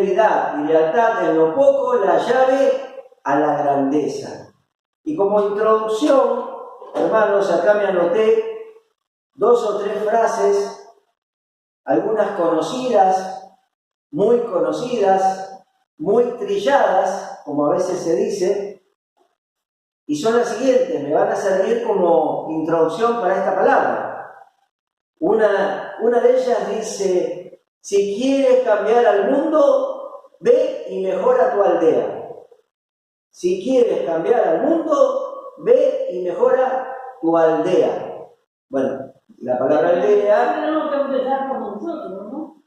fidelidad y lealtad en lo poco la llave a la grandeza. Y como introducción, hermanos, acá me anoté 2 o 3 frases, algunas conocidas, muy trilladas, como a veces se dice, y son las siguientes, me van a servir como introducción para esta palabra. Una de ellas dice: si quieres cambiar al mundo, ve y mejora tu aldea. Si quieres cambiar al mundo, ve y mejora tu aldea. Bueno, la palabra aldea... Tenemos que empezar por nosotros, ¿no?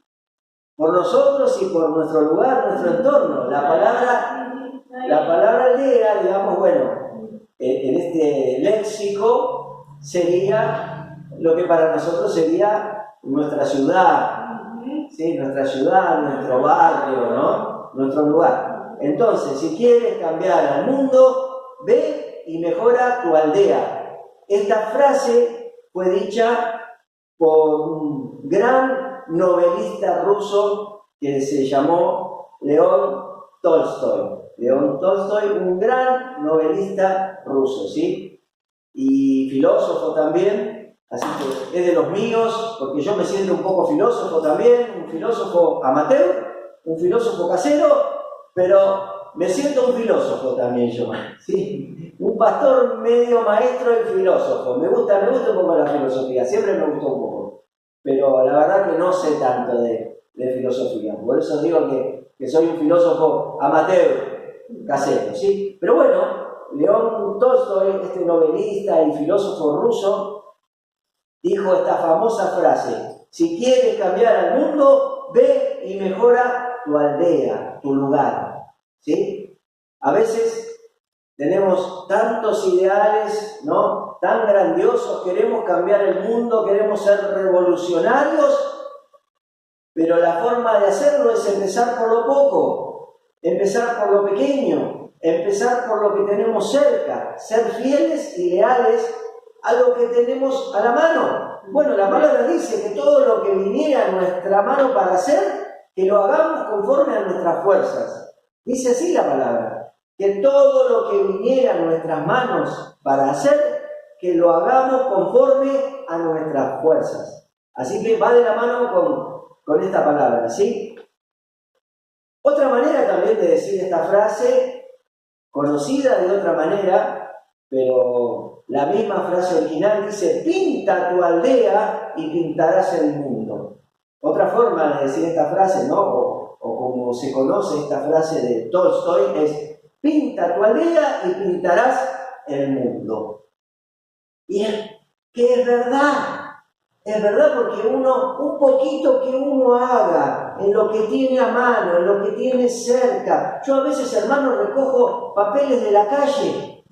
Por nosotros y por nuestro lugar, nuestro entorno. La palabra aldea, digamos, bueno, en este léxico sería lo que para nosotros sería nuestra ciudad, ¿sí? Nuestra ciudad, nuestro barrio, ¿no? Nuestro lugar. Entonces, si quieres cambiar al mundo, ve y mejora tu aldea. Esta frase fue dicha por un gran novelista ruso que se llamó León Tolstoy. León Tolstoy, un gran novelista ruso, ¿sí? Y filósofo también, así que es de los míos, porque yo me siento un poco filósofo también, un filósofo amateur, un filósofo casero, pero me siento un filósofo también yo, ¿sí? Un pastor medio maestro y filósofo. Me gusta un poco la filosofía, siempre me gustó un poco, pero la verdad que no sé tanto de filosofía. Por eso digo que soy un filósofo amateur, casero, ¿sí? Pero bueno, León Tolstoy, este novelista y filósofo ruso, dijo esta famosa frase: si quieres cambiar al mundo, ve y mejora tu aldea, tu lugar, ¿sí? A veces tenemos tantos ideales, ¿no? Tan grandiosos, queremos cambiar el mundo, queremos ser revolucionarios, pero la forma de hacerlo es empezar por lo poco, empezar por lo pequeño, empezar por lo que tenemos cerca, ser fieles y leales a lo que tenemos a la mano. Bueno, la palabra dice que todo lo que viniera a nuestra mano para hacer, que lo hagamos conforme a nuestras fuerzas. Dice así la palabra, que todo lo que viniera a nuestras manos para hacer, que lo hagamos conforme a nuestras fuerzas. Así que va de la mano con esta palabra, ¿sí? Otra manera también de decir esta frase, conocida de otra manera, pero la misma frase original dice: pinta tu aldea y pintarás el mundo. Otra forma de decir esta frase, ¿no? O como se conoce esta frase de Tolstoy, es: pinta tu aldea y pintarás el mundo. Y es que es verdad porque un poquito que uno haga en lo que tiene a mano, en lo que tiene cerca. Yo a veces, hermano, recojo papeles de la calle,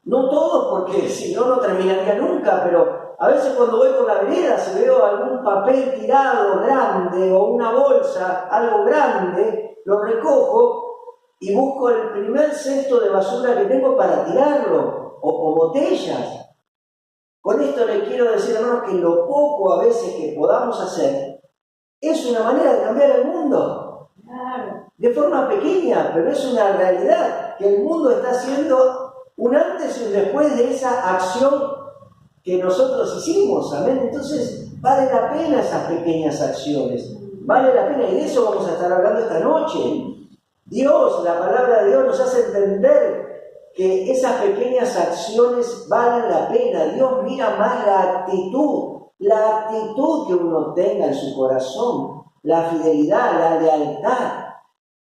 no todos porque si no, no terminaría nunca, pero a veces cuando voy por la vereda, si veo algún papel tirado grande o una bolsa, algo grande, lo recojo y busco el primer cesto de basura que tengo para tirarlo, o botellas. Con esto les quiero decir, hermanos, que lo poco a veces que podamos hacer es una manera de cambiar el mundo. Claro. De forma pequeña, pero es una realidad que el mundo está haciendo un antes y un después de esa acción que nosotros hicimos. Amén. Entonces, vale la pena esas pequeñas acciones. Vale la pena, y de eso vamos a estar hablando esta noche. Dios, la palabra de Dios nos hace entender que esas pequeñas acciones valen la pena. Dios mira más la actitud que uno tenga en su corazón, la fidelidad, la lealtad,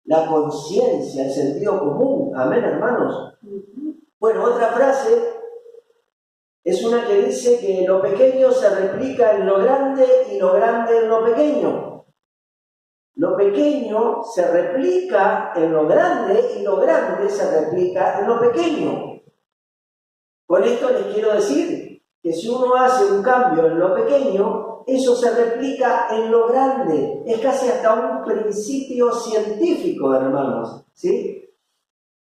la conciencia, el sentido común. Amén, hermanos. Bueno, otra frase es una que dice que lo pequeño se replica en lo grande y lo grande en lo pequeño. Lo pequeño se replica en lo grande y lo grande se replica en lo pequeño. Con esto les quiero decir que si uno hace un cambio en lo pequeño, eso se replica en lo grande. Es casi hasta un principio científico, hermanos, ¿sí?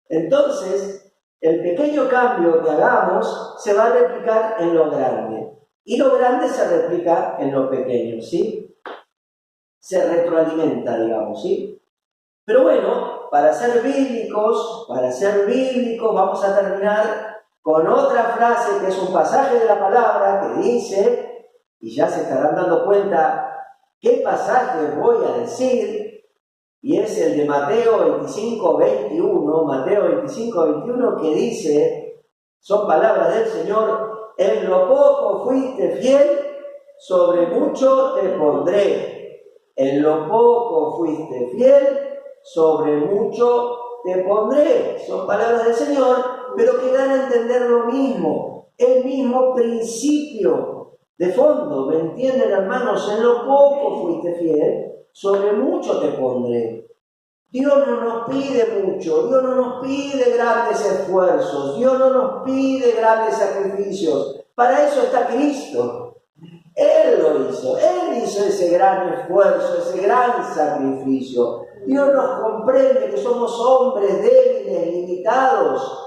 Entonces, el pequeño cambio que hagamos se va a replicar en lo grande. Y lo grande se replica en lo pequeño, ¿sí? Se retroalimenta, digamos, ¿sí? Pero bueno, para ser bíblicos, vamos a terminar con otra frase que es un pasaje de la palabra que dice, y ya se estarán dando cuenta qué pasaje voy a decir, y es el de Mateo 25:21, que dice, son palabras del Señor, en lo poco fuiste fiel, sobre mucho te pondré. En lo poco fuiste fiel, sobre mucho te pondré. Son palabras del Señor, pero que dan a entender lo mismo, el mismo principio de fondo. ¿Me entienden, hermanos? En lo poco fuiste fiel, sobre mucho te pondré. Dios no nos pide mucho, Dios no nos pide grandes esfuerzos, Dios no nos pide grandes sacrificios. Para eso está Cristo. Él lo hizo, Él hizo ese gran esfuerzo, ese gran sacrificio. Dios nos comprende que somos hombres débiles, limitados,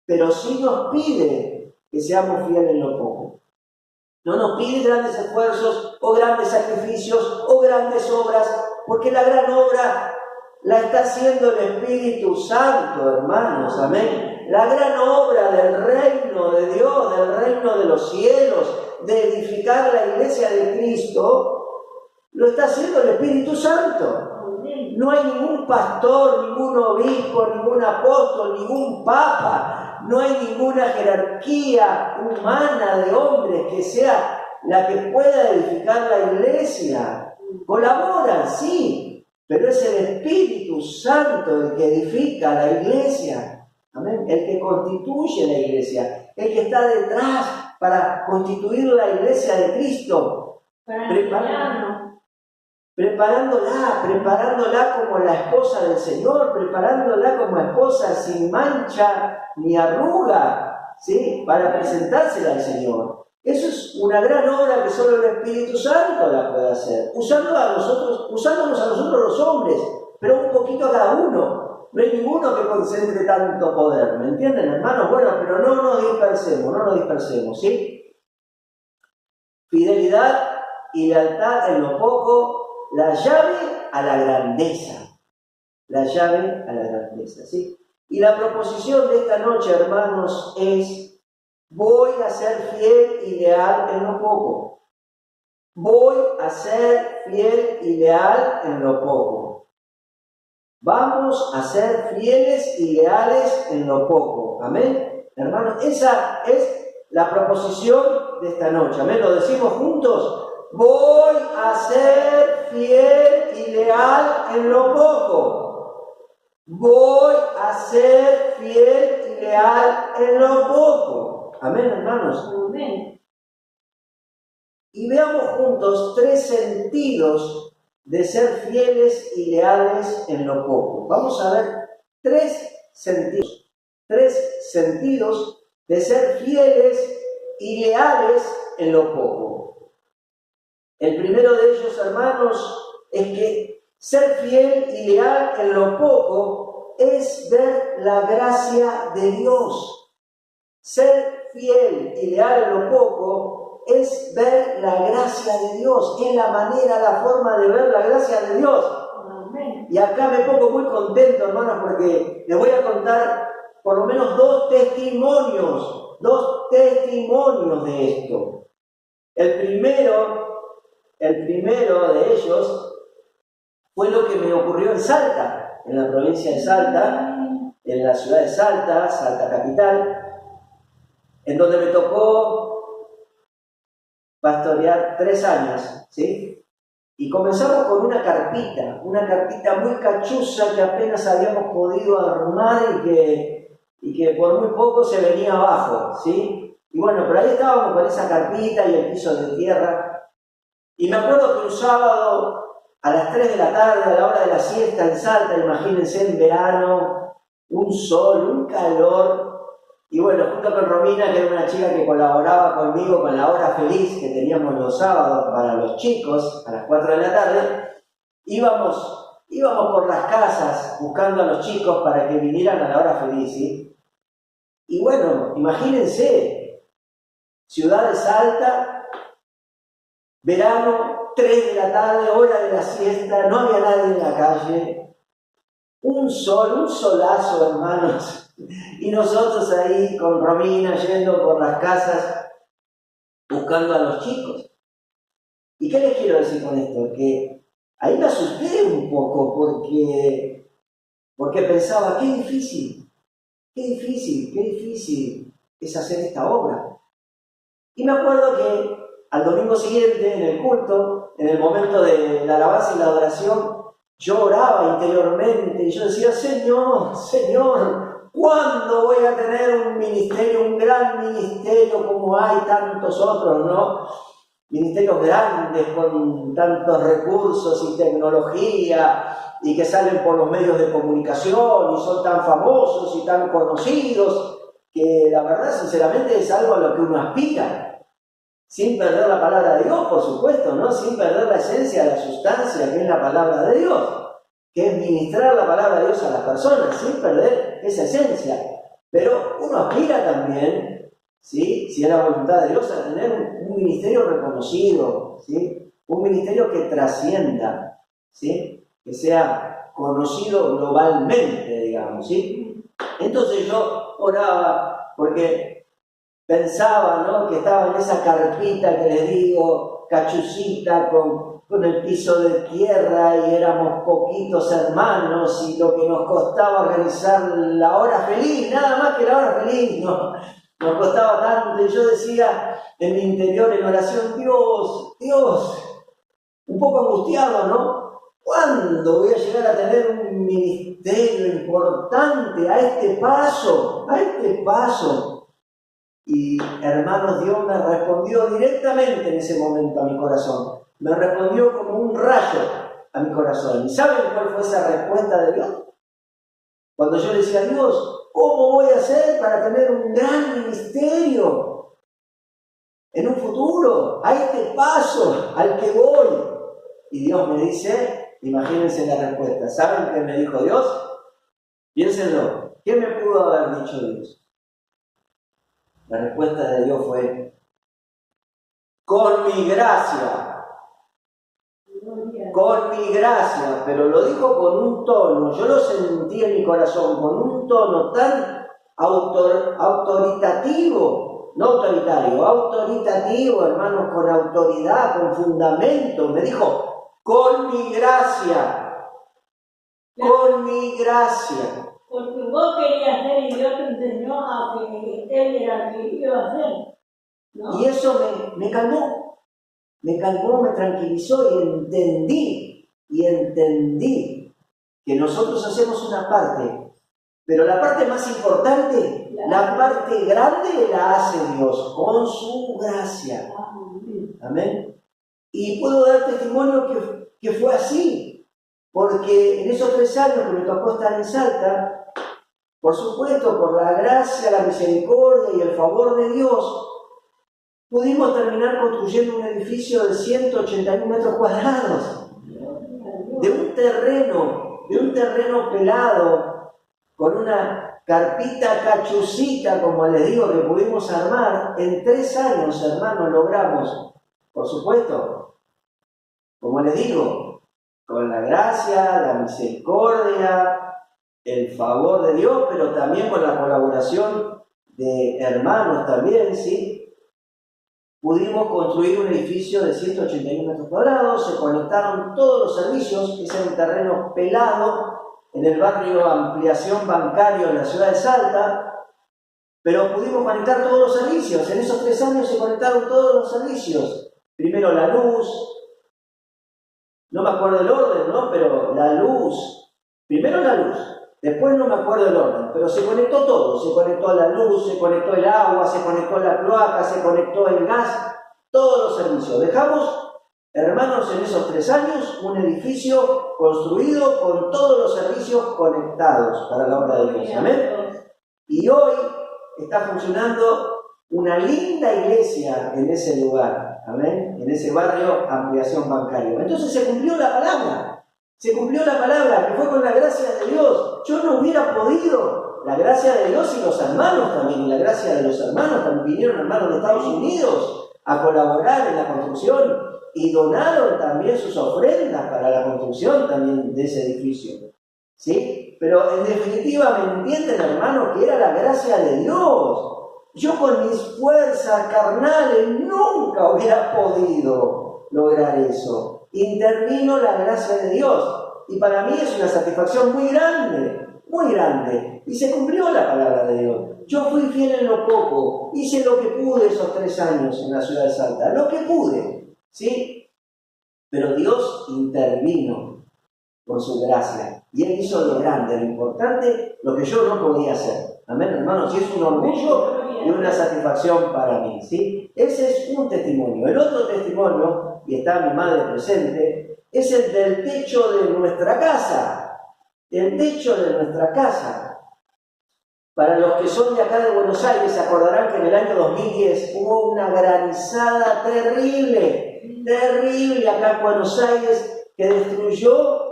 pero sí nos pide que seamos fieles en lo poco. No nos pide grandes esfuerzos o grandes sacrificios o grandes obras, porque la gran obra la está haciendo el Espíritu Santo, hermanos, amén. La gran obra del reino de Dios, del reino de los cielos, de edificar la iglesia de Cristo, lo está haciendo el Espíritu Santo. No hay ningún pastor, ningún obispo, ningún apóstol, ningún papa, no hay ninguna jerarquía humana de hombres que sea la que pueda edificar la iglesia. Colaboran, sí, pero es el Espíritu Santo el que edifica la iglesia. Amén. El que constituye la iglesia, el que está detrás para constituir la iglesia de Cristo. Preparándola como la esposa del Señor, preparándola como esposa sin mancha ni arruga, ¿sí? Para presentársela al Señor. Eso es una gran obra que solo el Espíritu Santo la puede hacer, usándonos a nosotros los hombres, pero un poquito a cada uno. No hay ninguno que concentre tanto poder, ¿me entienden, hermanos? Bueno, pero no nos dispersemos, ¿sí? Fidelidad y lealtad en lo poco, la llave a la grandeza. La llave a la grandeza, ¿sí? Y la proposición de esta noche, hermanos, es: voy a ser fiel y leal en lo poco. Voy a ser fiel y leal en lo poco. Vamos a ser fieles y leales en lo poco. Amén, hermanos. Esa es la proposición de esta noche. Amén. ¿Lo decimos juntos? Voy a ser fiel y leal en lo poco. Voy a ser fiel y leal en lo poco. Amén, hermanos. Amén. Y veamos juntos 3 sentidos de ser fieles y leales en lo poco. Vamos a ver 3 sentidos. 3 sentidos de ser fieles y leales en lo poco. El primero de ellos, hermanos, es que ser fiel y leal en lo poco es ver la gracia de Dios. Ser fiel y leal en lo poco es ver la gracia de Dios. Es la manera, la forma de ver la gracia de Dios. Amén. Y acá me pongo muy contento, hermanos, porque les voy a contar por lo menos 2 testimonios de esto. El primero de ellos fue lo que me ocurrió en Salta, en la provincia de Salta, en la ciudad de Salta, Salta capital, en donde me tocó pastorear 3 años, ¿sí? Y comenzamos con una carpita muy cachuza que apenas habíamos podido armar y que por muy poco se venía abajo, ¿sí? Y bueno, pero ahí estábamos con esa carpita y el piso de tierra. Y me acuerdo que un sábado a las 3 de la tarde, a la hora de la siesta en Salta, imagínense en verano, un sol, un calor. Y bueno, junto con Romina, que era una chica que colaboraba conmigo con la hora feliz que teníamos los sábados para los chicos, a las 4 de la tarde, íbamos por las casas buscando a los chicos para que vinieran a la hora feliz, ¿sí? Y bueno, imagínense, ciudad de Salta, verano, 3 de la tarde, hora de la siesta, no había nadie en la calle. Un solazo, hermanos. Y nosotros ahí con Romina yendo por las casas buscando a los chicos. ¿Y qué les quiero decir con esto? Que ahí me asusté un poco porque pensaba, qué difícil es hacer esta obra. Y me acuerdo que al domingo siguiente, en el culto, en el momento de la alabanza y la adoración, yo oraba interiormente y yo decía, Señor, ¿cuándo voy a tener un ministerio, un gran ministerio como hay tantos otros, ¿no? Ministerios grandes con tantos recursos y tecnología y que salen por los medios de comunicación y son tan famosos y tan conocidos, que la verdad, sinceramente, es algo a lo que uno aspira. Sin perder la palabra de Dios, por supuesto, ¿no? Sin perder la esencia, la sustancia, que es la palabra de Dios, que es ministrar la palabra de Dios a las personas, sin perder esa esencia. Pero uno aspira también, ¿sí? Si es la voluntad de Dios, a tener un ministerio reconocido, ¿sí? Un ministerio que trascienda, ¿sí? Que sea conocido globalmente, digamos, ¿sí? Entonces yo oraba porque pensaba, ¿no? Que estaba en esa carpita que les digo, cachucita, con el piso de tierra y éramos poquitos hermanos y lo que nos costaba organizar la hora feliz, nada más que la hora feliz, ¿no? Nos costaba tanto y yo decía en mi interior en oración, Dios, un poco angustiado, ¿no? ¿Cuándo voy a llegar a tener un ministerio importante a este paso? Y hermanos, Dios me respondió directamente en ese momento a mi corazón. Me respondió como un rayo a mi corazón. ¿Y saben cuál fue esa respuesta de Dios? Cuando yo le decía a Dios, ¿cómo voy a hacer para tener un gran ministerio en un futuro, a este paso al que voy? Y Dios me dice, imagínense la respuesta. ¿Saben qué me dijo Dios? Piénsenlo. ¿Qué me pudo haber dicho Dios? La respuesta de Dios fue, con mi gracia, pero lo dijo con un tono, yo lo sentí en mi corazón, con un tono tan autoritativo, no autoritario, autoritativo, hermanos, con autoridad, con fundamento. Me dijo, con mi gracia. Porque vos querías hacer y Dios te enseñó a que Él era el que iba a hacer, ¿no? Y eso me calmó, me tranquilizó y entendí que nosotros hacemos una parte, pero la parte más importante, la parte grande la hace Dios con su gracia. Amén. Y puedo dar testimonio que fue así, porque en esos 3 años que me tocó estar en Salta, por supuesto, por la gracia, la misericordia y el favor de Dios, pudimos terminar construyendo un edificio de 181 metros cuadrados, de un terreno pelado, con una carpita cachucita, como les digo, que pudimos armar. En 3 años, hermanos, logramos, por supuesto, como les digo, con la gracia, la misericordia, el favor de Dios, pero también con la colaboración de hermanos también, ¿sí? Pudimos construir un edificio de 181 metros cuadrados, se conectaron todos los servicios, ese era un terreno pelado, en el barrio Ampliación Bancario en la ciudad de Salta, pero pudimos conectar todos los servicios. En esos 3 años se conectaron todos los servicios. Primero la luz, no me acuerdo el orden, ¿no? Pero la luz, primero la luz. Después no me acuerdo el orden, pero se conectó todo. Se conectó la luz, se conectó el agua, se conectó la cloaca, se conectó el gas, todos los servicios. Dejamos, hermanos, en esos 3 años, un edificio construido con todos los servicios conectados para la obra de Dios. Amén. Y hoy está funcionando una linda iglesia en ese lugar. Amén. En ese barrio Ampliación Bancario. Entonces se cumplió la palabra. Se cumplió la palabra, que fue con la gracia de Dios. Yo no hubiera podido. La gracia de Dios y los hermanos también. Y la gracia de los hermanos también vinieron hermanos de Estados Unidos a colaborar en la construcción. y donaron también sus ofrendas para la construcción también de ese edificio. ¿Sí? Pero en definitiva, ¿me entienden, hermanos? Que era la gracia de Dios. Yo con mis fuerzas carnales nunca hubiera podido lograr eso. Intervino la gracia de Dios. Y para mí es una satisfacción muy grande, muy grande. Y se cumplió la palabra de Dios. Yo fui fiel en lo poco. Hice lo que pude esos 3 años en la ciudad de Salta. Lo que pude, ¿sí? Pero Dios intervino con su gracia. Y Él hizo lo grande, lo importante, lo que yo no podía hacer. Amén, hermanos. Y es un orgullo y una satisfacción para mí, ¿sí? Ese es un testimonio. El otro testimonio, y está mi madre presente, es el del techo de nuestra casa. El techo de nuestra casa. Para los que son de acá de Buenos Aires, se acordarán que en el año 2010 hubo una granizada terrible, terrible acá en Buenos Aires, que destruyó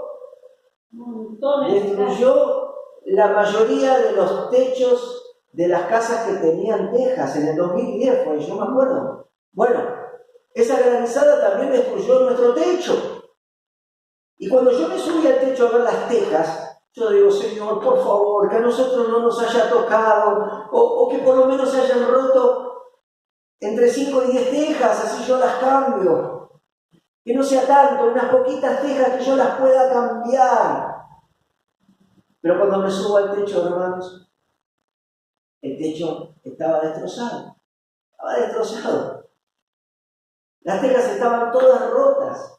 la mayoría de los techos de las casas que tenían tejas. En el 2010 fue, yo me acuerdo. Bueno, esa granizada también destruyó nuestro techo. Y cuando yo me subí al techo a ver las tejas, yo digo, Señor, por favor, que a nosotros no nos haya tocado, o que por lo menos se hayan roto entre 5 y 10 tejas, así yo las cambio. Que no sea tanto, unas poquitas tejas que yo las pueda cambiar. Pero cuando me subo al techo, hermanos, el techo estaba destrozado. Estaba destrozado. Las tejas estaban todas rotas.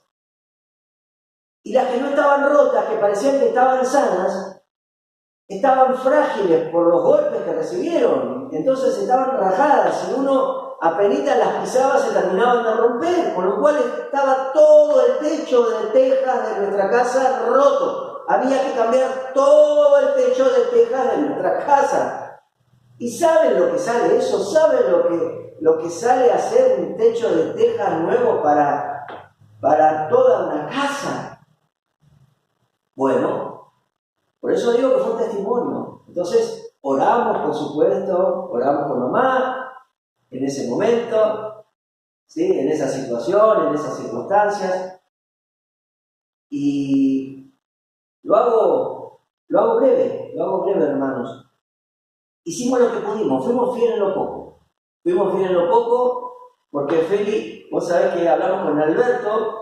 Y las que no estaban rotas, que parecían que estaban sanas, estaban frágiles por los golpes que recibieron. Entonces estaban rajadas. Si uno apenitas las pisaba, se terminaban de romper. Con lo cual estaba todo el techo de tejas de nuestra casa roto. Había que cambiar todo el techo de tejas de nuestra casa. ¿Y saben lo que sale eso? ¿Saben lo que sale hacer un techo de tejas nuevo para toda una casa? Bueno, por eso digo que fue un testimonio. Entonces, oramos, por supuesto, oramos con mamá en ese momento, ¿sí? En esa situación, en esas circunstancias. Y lo hago breve, hermanos. Hicimos lo que pudimos, fuimos fieles en lo poco. Fuimos fieles en lo poco porque Feli, vos sabés que hablamos con Alberto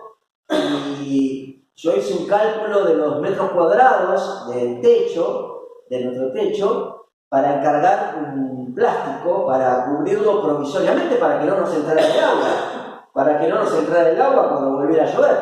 y yo hice un cálculo de los metros cuadrados del techo, de nuestro techo, para encargar un plástico para cubrirlo provisoriamente para que no nos entrara el agua, cuando volviera a llover.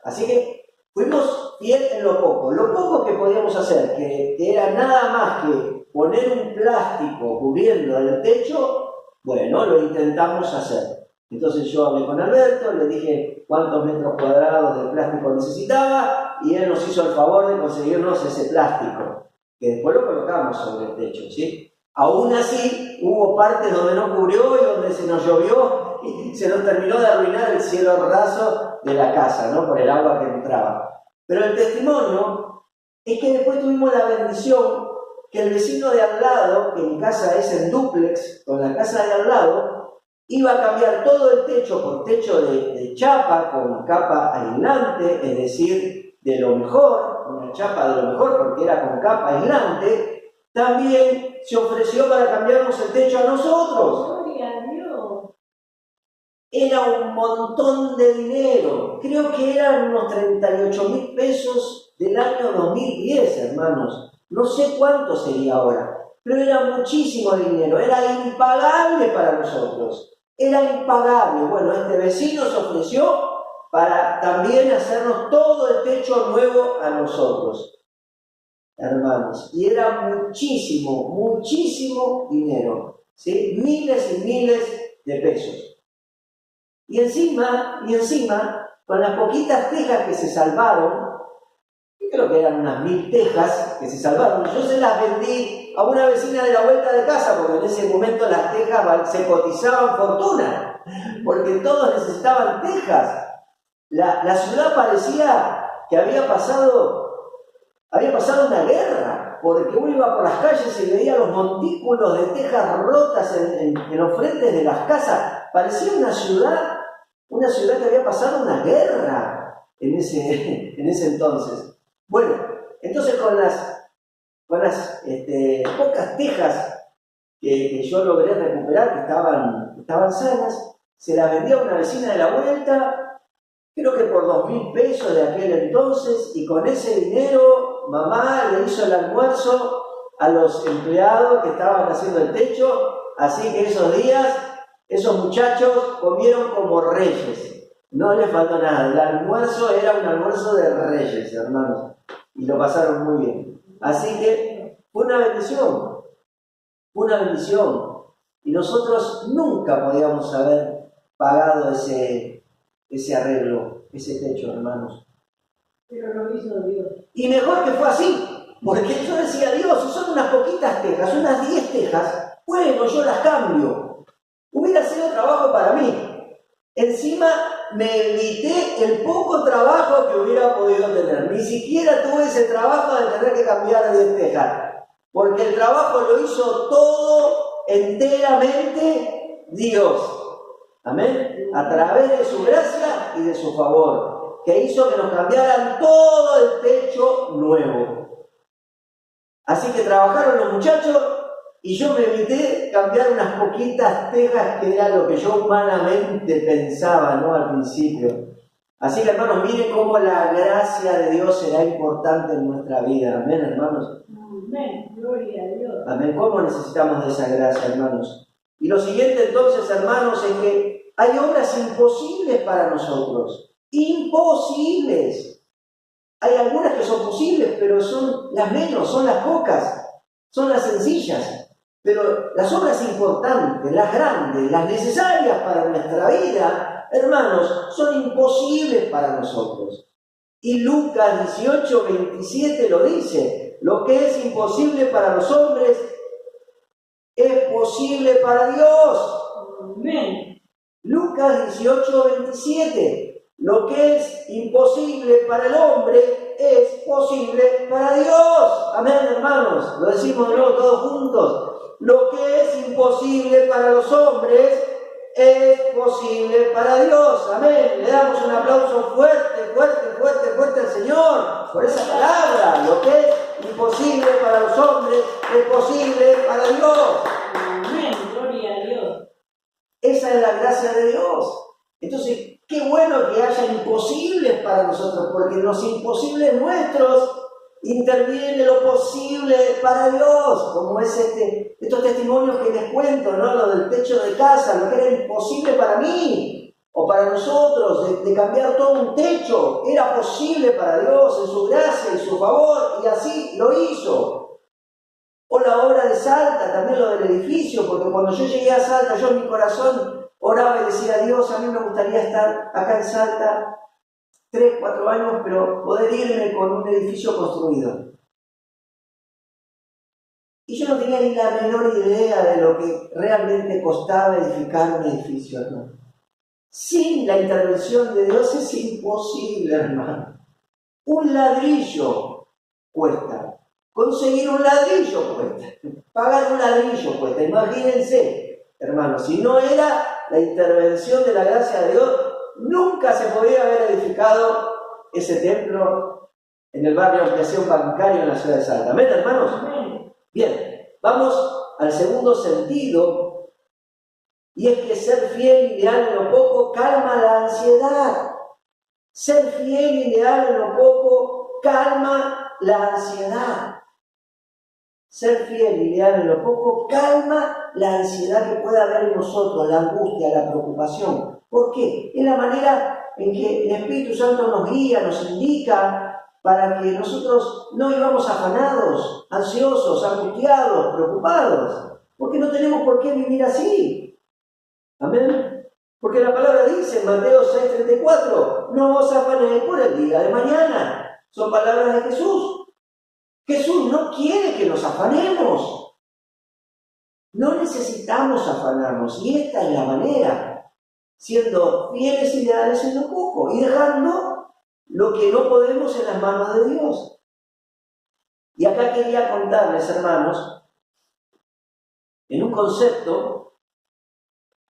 Así que fuimos fieles en lo poco que podíamos hacer, que era nada más que poner un plástico cubriendo el techo. Bueno, lo intentamos hacer. Entonces yo hablé con Alberto, le dije cuántos metros cuadrados de plástico necesitaba y él nos hizo el favor de conseguirnos ese plástico, que después lo colocamos sobre el techo, ¿sí? Aún así, hubo partes donde no cubrió y donde se nos llovió y se nos terminó de arruinar el cielo raso de la casa, ¿no? Por el agua que entraba. Pero el testimonio es que después tuvimos la bendición que el vecino de al lado, que mi casa es en dúplex con la casa de al lado, iba a cambiar todo el techo por techo de chapa con capa aislante, es decir, de lo mejor, una chapa de lo mejor porque era con capa aislante. También se ofreció para cambiarnos el techo a nosotros. Gloria a Dios. Era un montón de dinero. Creo que eran unos 38.000 pesos del año 2010, hermanos. No sé cuánto sería ahora, pero era muchísimo dinero. Era impagable para nosotros. Era impagable. Bueno, este vecino se ofreció para también hacernos todo el techo nuevo a nosotros, hermanos. Y era muchísimo, muchísimo dinero, ¿sí? Miles y miles de pesos. Y encima, con las poquitas tejas que se salvaron, creo que eran unas 1.000 tejas que se salvaron, yo se las vendí a una vecina de la vuelta de casa, porque en ese momento las tejas se cotizaban fortuna, porque todos necesitaban tejas. La ciudad parecía que había pasado una guerra, porque uno iba por las calles y veía los montículos de tejas rotas en los frentes de las casas. Parecía una ciudad Una ciudad que había pasado una guerra en ese entonces. Bueno, entonces con las pocas tejas que yo logré recuperar, que estaban sanas, se las vendía a una vecina de la vuelta, creo que por 2.000 pesos de aquel entonces, y con ese dinero mamá le hizo el almuerzo a los empleados que estaban haciendo el techo, así que esos días, esos muchachos comieron como reyes, no les faltó nada, el almuerzo era un almuerzo de reyes, hermanos, y lo pasaron muy bien. Así que fue una bendición, y nosotros nunca podíamos haber pagado ese arreglo, ese techo, hermanos. Pero lo hizo Dios. Y mejor que fue así, porque yo decía, Dios, si son unas poquitas tejas, unas 10 tejas, bueno, yo las cambio. Hubiera sido trabajo para mí. Encima me evité el poco trabajo que hubiera podido tener. Ni siquiera tuve ese trabajo de tener que cambiar 10 tejas, porque el trabajo lo hizo todo enteramente Dios. Amén. A través de su gracia y de su favor, que hizo que nos cambiaran todo el techo nuevo. Así que trabajaron los muchachos y yo me evité cambiar unas poquitas tejas, que era lo que yo humanamente pensaba, ¿no? Al principio. Así que, hermanos, miren cómo la gracia de Dios será importante en nuestra vida. Amén, hermanos. Amén, gloria a Dios. Amén. ¿Cómo necesitamos de esa gracia, hermanos? Y lo siguiente entonces, hermanos, es que hay obras imposibles para nosotros. Imposibles. Hay algunas que son posibles, pero son las menos, son las pocas, son las sencillas. Pero las obras importantes, las grandes, las necesarias para nuestra vida, hermanos, son imposibles para nosotros. Y Lucas 18:27 lo dice: lo que es imposible para los hombres es posible para Dios. Amén. Lucas 18:27. Lo que es imposible para el hombre es posible para Dios. Amén, hermanos. Lo decimos de nuevo todos juntos. Lo que es imposible para los hombres es posible para Dios. Amén. Le damos un aplauso fuerte al Señor por esa palabra. Lo que es imposible para los hombres es posible para Dios. Amén, gloria a Dios. Esa es la gracia de Dios. Entonces, qué bueno que haya imposibles para nosotros, porque en los imposibles nuestros interviene lo posible para Dios, como es estos testimonios que les cuento, ¿no? Lo del techo de casa, lo que era imposible para mí o para nosotros, de cambiar todo un techo, era posible para Dios en su gracia y su favor, y así lo hizo. O la obra de Salta, también lo del edificio, porque cuando yo llegué a Salta, yo en mi corazón oraba y decía: Dios, a mí me gustaría estar acá en Salta 3, 4 años, pero poder irme con un edificio construido. Y yo no tenía ni la menor idea de lo que realmente costaba edificar un edificio, hermano. Sin la intervención de Dios es imposible, hermano. Un ladrillo cuesta. Conseguir un ladrillo cuesta. Pagar un ladrillo cuesta. Imagínense, hermano, si no era la intervención de la gracia de Dios, nunca se podía haber edificado ese templo en el barrio de Ampliación Bancario en la ciudad de Salta. ¿Amén, hermanos? Amén. Bien, vamos al segundo sentido, y es que ser fiel y leal en lo poco calma la ansiedad. Ser fiel y leal en lo poco calma la ansiedad. Ser fiel y leal en lo poco calma la ansiedad que pueda haber en nosotros, la angustia, la preocupación. ¿Por qué? Es la manera en que el Espíritu Santo nos guía, nos indica, para que nosotros no vivamos afanados, ansiosos, angustiados, preocupados, porque no tenemos por qué vivir así. Amén. Porque la palabra dice en Mateo 6:34, no os afanéis por el día de mañana. Son palabras de Jesús. Jesús no quiere que nos afanemos. No necesitamos afanarnos, y esta es la manera, siendo fieles y leales en lo poco y dejando lo que no podemos en las manos de Dios. Y acá quería contarles, hermanos, en un concepto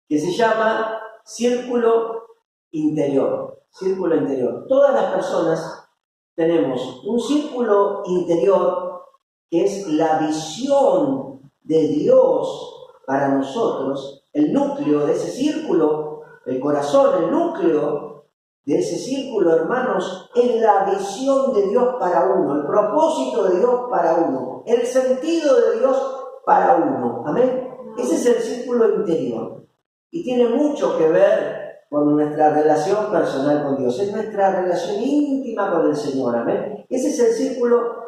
que se llama círculo interior. Círculo interior. Todas las personas tenemos un círculo interior que es la visión de Dios para nosotros, el núcleo de ese círculo, el corazón, el núcleo de ese círculo, hermanos, es la visión de Dios para uno, el propósito de Dios para uno, el sentido de Dios para uno. Amén. Ese es el círculo interior y tiene mucho que ver con nuestra relación personal con Dios, es nuestra relación íntima con el Señor. Amén. Ese es el círculo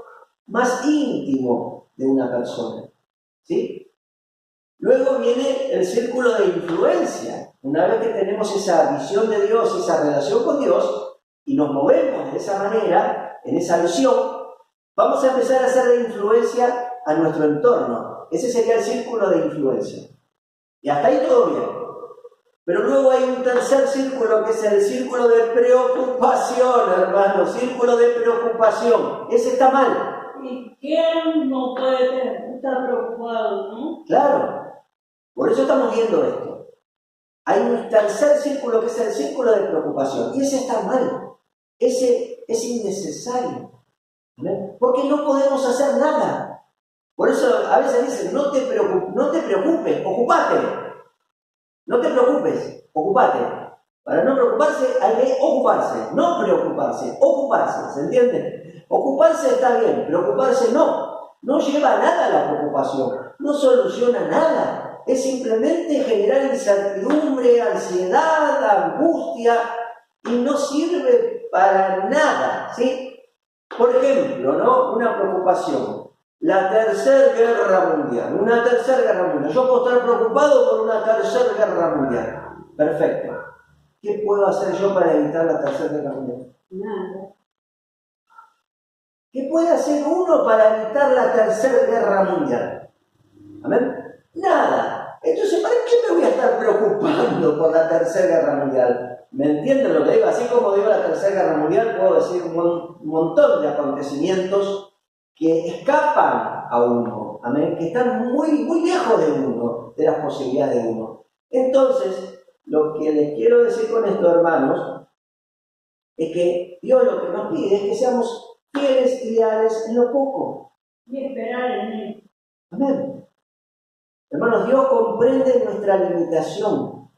más íntimo de una persona, ¿sí? Luego viene el círculo de influencia. Una vez que tenemos esa visión de Dios, esa relación con Dios, y nos movemos de esa manera, en esa visión, vamos a empezar a hacer de influencia a nuestro entorno. Ese sería el círculo de influencia. Y hasta ahí todo bien. Pero luego hay un tercer círculo, que es el círculo de preocupación, hermano. Círculo de preocupación. Ese está mal. ¿Y quién no puede estar preocupado, no? Claro. Por eso estamos viendo esto. Hay un tercer círculo, que es el círculo de preocupación. Y ese está mal. Ese es innecesario. ¿Ven? Porque no podemos hacer nada. Por eso a veces dicen, no te preocupes, ocupate. No te preocupes, ocupate. Para no preocuparse hay que ocuparse, no preocuparse, ocuparse, ¿se entiende? Ocuparse está bien, preocuparse no. No lleva a nada la preocupación, no soluciona nada. Es simplemente generar incertidumbre, ansiedad, angustia, y no sirve para nada, ¿sí? Por ejemplo, ¿no? Una preocupación. La tercera guerra mundial. Una tercera guerra mundial. Yo puedo estar preocupado por una tercera guerra mundial. Perfecto. ¿Qué puedo hacer yo para evitar la tercera guerra mundial? Nada. ¿Qué puede hacer uno para evitar la tercera guerra mundial? ¿Amén? Nada. Entonces, ¿para qué me voy a estar preocupando por la tercera guerra mundial? ¿Me entienden lo que digo? Así como digo la tercera guerra mundial, puedo decir un montón de acontecimientos que escapan a uno, amén, que están muy, muy lejos de uno, de las posibilidades de uno. Entonces, lo que les quiero decir con esto, hermanos, es que Dios lo que nos pide es que seamos fieles y leales en lo poco. Y esperar en Él. Amén. Hermanos, Dios comprende nuestra limitación.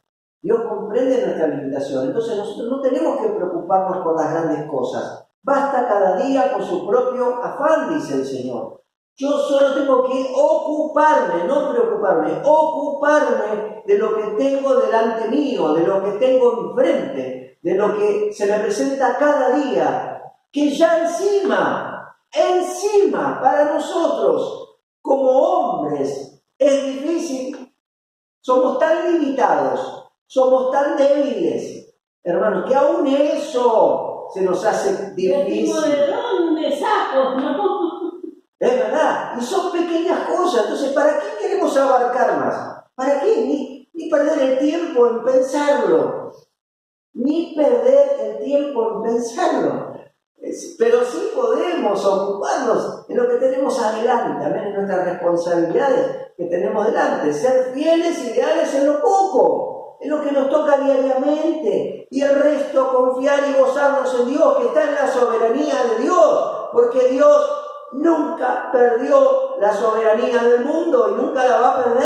Dios comprende nuestra limitación. Entonces nosotros no tenemos que preocuparnos por las grandes cosas. Basta cada día con su propio afán, dice el Señor. Yo solo tengo que ocuparme, no preocuparme, ocuparme de lo que tengo delante mío, de lo que tengo enfrente, de lo que se me presenta cada día, que ya encima, para nosotros, como hombres, es difícil. Somos tan limitados, somos tan débiles, hermanos, que aún eso se nos hace difícil. ¿De dónde saco? ¿No? Es verdad, y son pequeñas cosas. Entonces, ¿para qué queremos abarcar más? ¿Para qué? Ni perder el tiempo en pensarlo. Ni perder el tiempo en pensarlo. Pero sí podemos ocuparnos en lo que tenemos adelante, también en nuestras responsabilidades que tenemos delante. Ser fieles y leales en lo poco, en lo que nos toca diariamente. Y el resto, confiar y gozarnos en Dios, que está en la soberanía de Dios. Porque Dios nunca perdió la soberanía del mundo y nunca la va a perder.